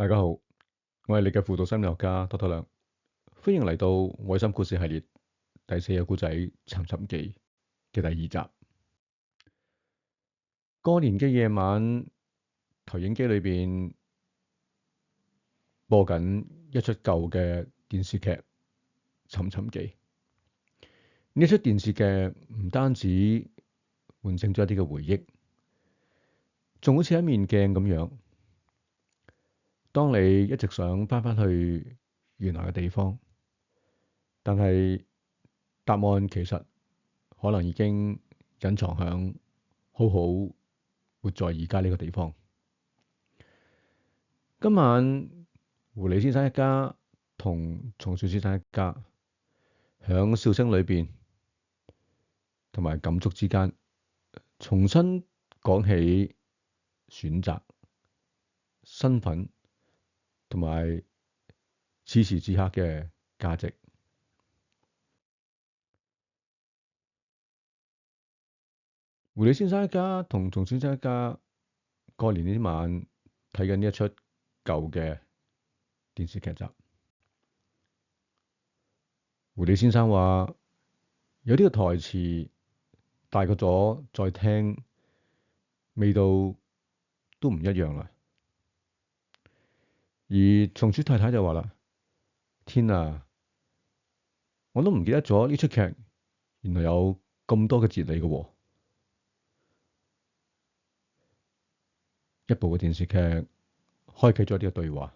大家好，我係你嘅輔導心理學家多多良，歡迎嚟到愛心故事系列第4個故仔《尋尋記》嘅第2集。過年嘅夜晚，投影機裏邊播緊一出舊嘅電視劇《尋尋記》。呢出電視劇唔單止喚醒咗一啲嘅回憶，仲好似一面鏡咁樣。當你一直想翻返去原來嘅地方，但係答案其實可能已經隱藏響好好活在而家呢個地方。今晚狐狸先生一家同松鼠先生一家響笑聲裏邊同埋感觸之間，重新講起選擇、身份同埋此時此刻嘅價值。狐狸先生一家同松鼠先生一家過年呢晚睇緊呢一出舊嘅電視劇集。狐狸先生話：有啲個台詞大個咗再聽，味道都唔一樣啦。而松鼠太太就話啦：天啊，我都唔記得咗呢出劇原來有咁多嘅哲理嘅喎。一部嘅電視劇開啟咗呢個對話，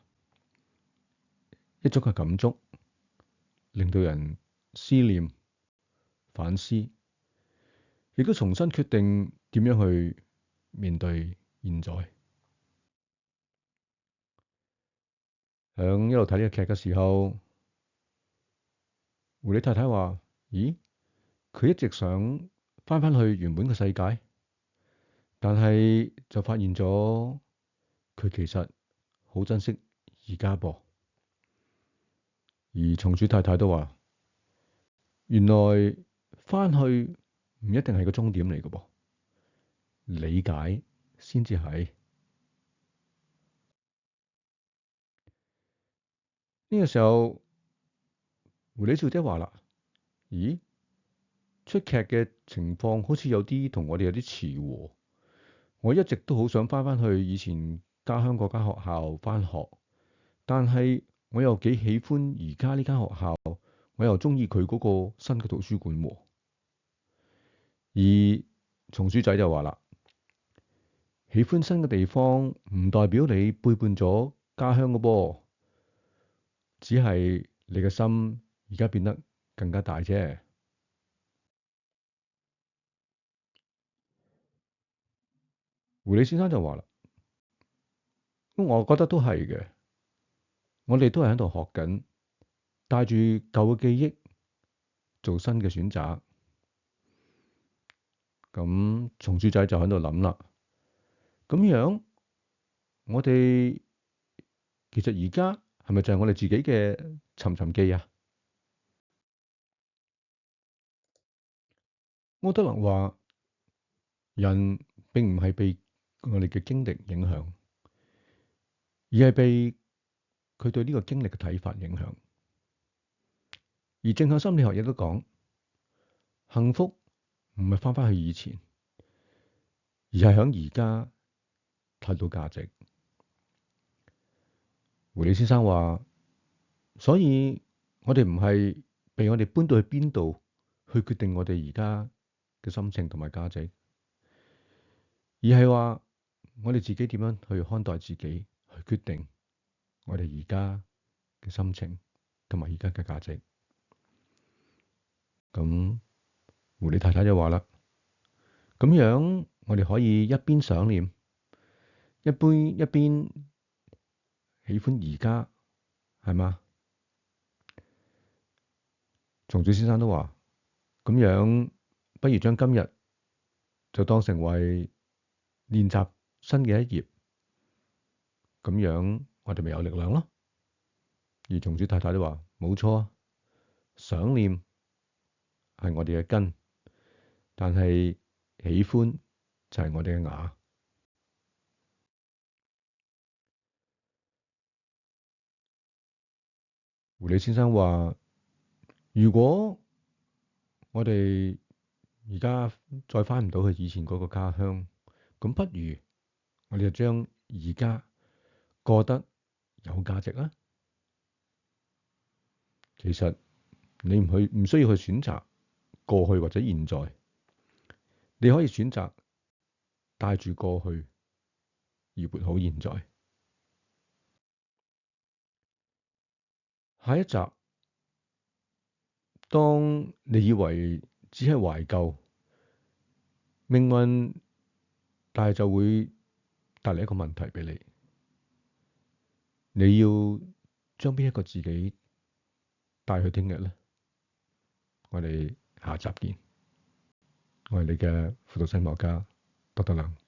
一種嘅感觸，令到人思念、反思，亦都重新決定點樣去面對現在。響一路睇呢個劇嘅時候，狐狸太太話：咦，佢一直想翻返去原本嘅世界，但係就發現咗佢其實好珍惜而家噃。而松鼠太太都話：原來翻去唔一定係個終點嚟嘅噃，理解先至係。呢個時候，狐狸小姐話啦：咦，出劇嘅情況好似有啲同我哋有啲似喎。我一直都好想翻返去以前家鄉嗰間學校翻學，但係我又幾喜歡而家呢間學校，我又中意佢嗰個新嘅圖書館喎。而松鼠仔就話啦：喜歡新嘅地方唔代表你背叛咗家鄉嘅噃，只係你嘅心而家變得更加大啫。狐狸先生就話啦：咁我覺得都係嘅，我哋都係喺度學緊，帶住舊嘅記憶做新嘅選擇。咁松鼠仔就喺度諗啦，咁樣我哋其實而家係咪就係我哋自己嘅尋尋記啊？柯德勒話：人並唔係被我哋嘅經歷影響，而係被佢對呢個經歷嘅睇法影響。而正向心理學亦都講，幸福唔係翻返去以前，而係喺而家睇到價值。狐狸先生話：所以我哋唔係被我哋搬到去邊度去決定我哋而家嘅心情同埋價值，而係話我哋自己點樣去看待自己，去決定我哋而家嘅心情同埋而家嘅價值。咁狐狸太太就話啦：咁樣我哋可以一邊想念，一邊喜歡而家，係嘛？松鼠先生都話：咁樣不如將今日就當成為練習新嘅一頁，咁樣我哋咪有力量咯。而松鼠太太都話：冇錯，想念係我哋嘅根，但係喜歡就係我哋嘅芽。胡里先生話：如果我哋而家再返唔到去以前嗰個家鄉，咁不如我哋就將而家過得有價值啦。其實你唔需要去選擇過去或者現在，你可以選擇帶住過去而活好現在。下一集，當你以為只係懷舊，命運但係就會帶嚟一個問題俾你，你要將邊一個自己帶去聽日咧？我哋下集見。我係你嘅輔導心理學家，多德良。